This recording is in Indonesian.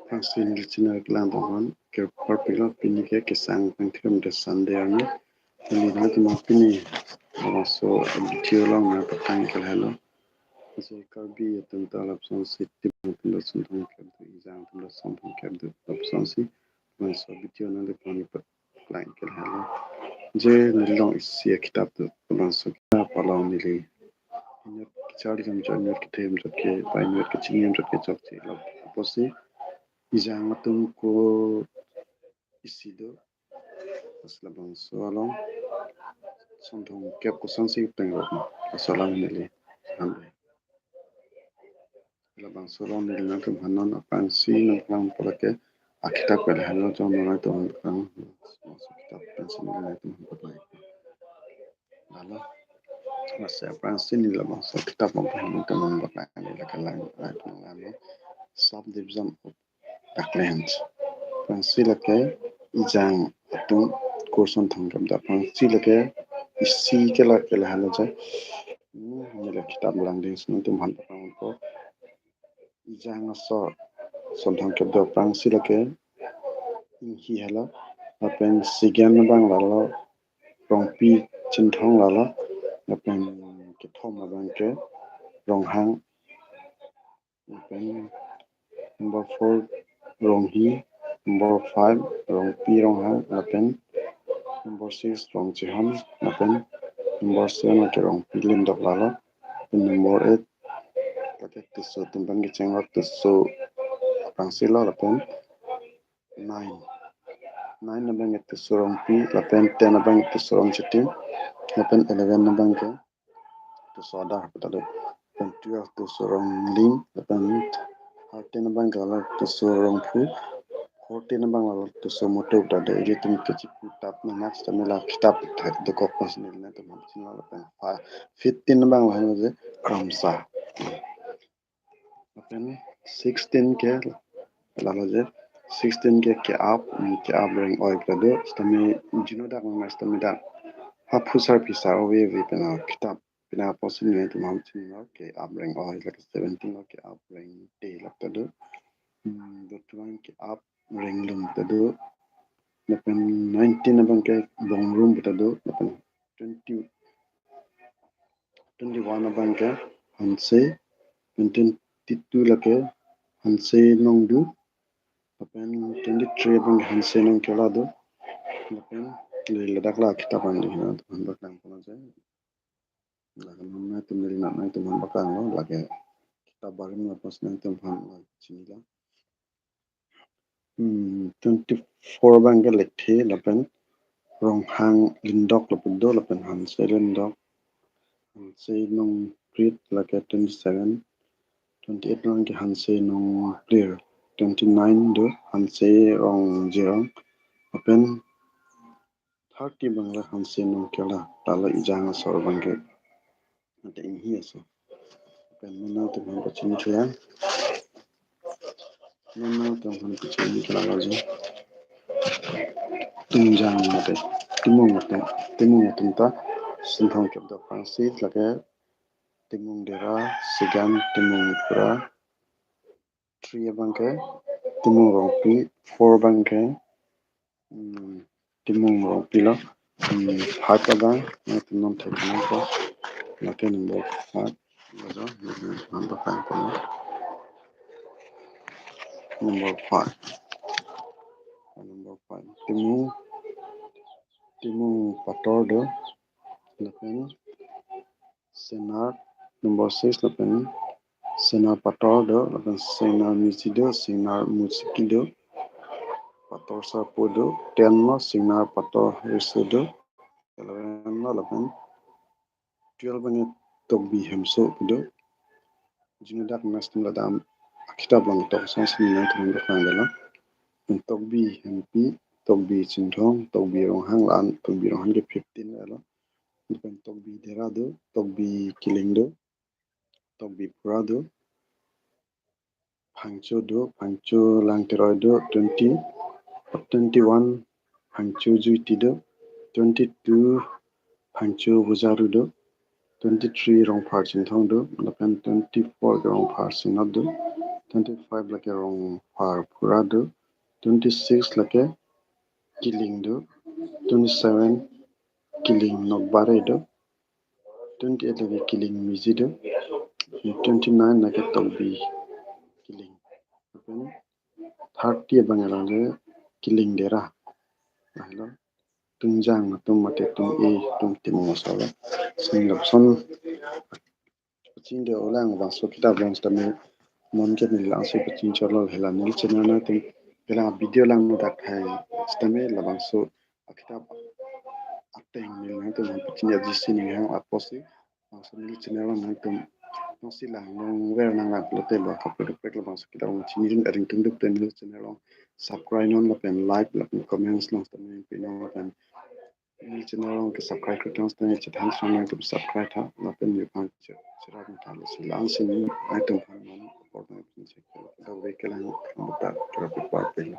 Pangsin listener kelantongan ke perpila pini ke kesang pangkrim de sandearni pili na tuma pini so video lang na patang ke hello so Karbi tenta lapson si tip tunda suntong ke du izang tunda suntong ke du lapson si so video na de pani pat lain ke hello je nilong isi kitab tu so kita palau nili nyot kichari jam jan nyot kitem jot ke pai nyot ke chingem jot ke chok che lap posi izang matung ko isido aslabang soalong sontong kep ko sansi pengrok asalang nili hambe labang soalong nili na tum hanon apan si nang polake akitab kel halo jom na to kang masuk kitab pensi nili na tum papai lalo masa apan si nili labang so kitab mo hanon tum papai nili kalang lalo subdivision of backlands pensi lake ijang atung kurson thangram da pensi lake isi kela halo ja nila kitab lang ding sunung tum han patang ko ijang so sonthang ke do prang silake hi halo apen sigan bang lalo rongpi chinthong lalo apen ke thom bang ke ronghang apen number 4 ronghi number 5 rongpi ronghang apen number 6 rongchiham apen number 7 ke rongpi lindok lalo number 8 pakai tusu tumpang ke cengok tusu prang silo apen 9 9 na bang ito surong pi lapen 10 na bang ito surong chitim lapen 11 na bang ke ito soda patado lapen 12 ito surong ling lapen 13 na bang gala ito surong pu 14 na bang gala ito sumoto patado iri tum kechipu tap na next tamila kitap ito kokos nila ito mabisina lapen 15 na bang gala je kramsa lapen 16 ke lalo je 16 ke up ring oil kado stami jino dak ma stami dak ha pusar pisa owe vi pena kitab pina posin ne tum ham chin ke up ring oil like 17 ke up ring day lak kado the tuan ke up ring lum kado napen 19 na bang ke bong room kado napen 20 21 na bang ke hanse 22 lake hanse nongdu lapen 23 bang hanse nong kelado lapen ledak la kita pandi na tuhan bakang pun aja lakan mana tu meri nak naik tuhan bakang lo lagi kita baru lepas naik tuhan lah sini lah 24 bang ke lekthi lapen rong hang lindok lapen do lapen hanse lindok hanse nong grid lagi 27 28 bang ke hanse nong clear 29 do hanse rong jerong lapen 30 bangla hanse nong kela tala ijang asor bangke ada inhi aso pen mana tu bang kacini kela mana tu bang kacini kela laju tunjang mate timung ta sinthong ke da pangsi lage timung dera sigan timung pura 3 bangke timung rongpi 4 bangke timung rongpi lo haka bang tu non thekana ko lake number 5 lajo number 5 ko number 5 timung pator do lapen senar number 6 lapen senar pator do lapen senar musido senar musikido pator sapo do 10 no senar pator risudo 11 no lapen 12 bang tobi hemso do jinadak nastum ladam kitab lang to sansin na tum do fangala tokbi hempi tokbi chinthong tokbi ronghang lan tokbi ronghang ke 15 alo bukan tokbi derado tokbi kilingdo tokbi purado phangcho langteroido 21 phangcho juitido 22 phangcho bujarudo 23 rongphar chinthongdo lapen 24 rongphar sinado 25 lake rong par pura do, 26 lake killing do, 27 killing nok bare do, 28 lake killing mizi do, 29 lake tolbi killing. 30 bangalang killing dera. Hello. Tunjang tum mate tum e tum timo sala. Singgap son pacing de olang bang so kita bang stami mon ke ni lang so pacing cholo hela nil chena na tum hela video lang no tak hai stami la bang so kita ateng nil na tum pacing ya jisi ni ha aposi bang so nil chena lang na tum nong silang nong wer nang la plote lo ka pek pek la bang so kita bang chini ring aring tung duk ten nil chena long subscribe non la pen like la pen comments long stami pino la pen nil chena long ke subscribe ke tong stami chithan sang na tum subscribe ha la pen ni pan Sira mutalo silang sini item kan man order prinsip da vehicle ang mutar traffic part pila.